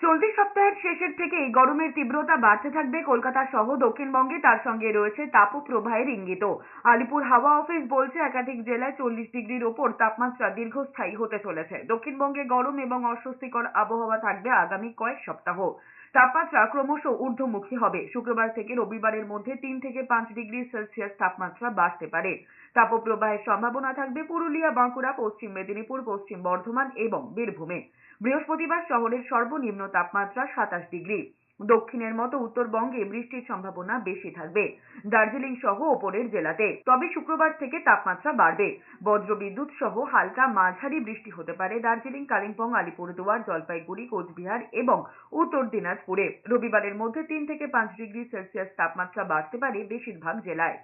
চলতি সপ্তাহের শেষের থেকেই গরমের তীব্রতা বাড়তে থাকবে কলকাতা সহ দক্ষিণবঙ্গে। তার সঙ্গে রয়েছে তাপপ্রবাহের ইঙ্গিতও। আলিপুর হাওয়া অফিস বলছে একাধিক জেলায় 40 ডিগ্রির ওপর তাপমাত্রা দীর্ঘস্থায়ী হতে চলেছে। দক্ষিণবঙ্গে গরম এবং অস্বস্তিকর আবহাওয়া থাকবে আগামী কয়েক সপ্তাহ। তাপমাত্রা ক্রমশ ঊর্ধ্বমুখী হবে। শুক্রবার থেকে রবিবারের মধ্যে 3 থেকে 5 ডিগ্রি সেলসিয়াস তাপমাত্রা বাড়তে পারে। তাপপ্রবাহের সম্ভাবনা থাকবে পুরুলিয়া, বাঁকুড়া, পশ্চিম মেদিনীপুর, পশ্চিম বর্ধমান এবং বীরভূমে। বৃহস্পতিবার শহরের সর্বনিম্ন তাপমাত্রা 27 ডিগ্রি। দক্ষিণের মতো উত্তরবঙ্গে বৃষ্টির সম্ভাবনা বেশি থাকবে, দার্জিলিং সহ ওপরের জেলাতে। তবে শুক্রবার থেকে তাপমাত্রা বাড়বে। বজ্রবিদ্যুৎ সহ হালকা মাঝারি বৃষ্টি হতে পারে দার্জিলিং, কালিম্পং, আলিপুরদুয়ার, জলপাইগুড়ি, কোচবিহার এবং উত্তর দিনাজপুরে। রবিবারের মধ্যে 3 থেকে 5 ডিগ্রি সেলসিয়াস তাপমাত্রা বাড়তে পারে বেশিরভাগ জেলায়।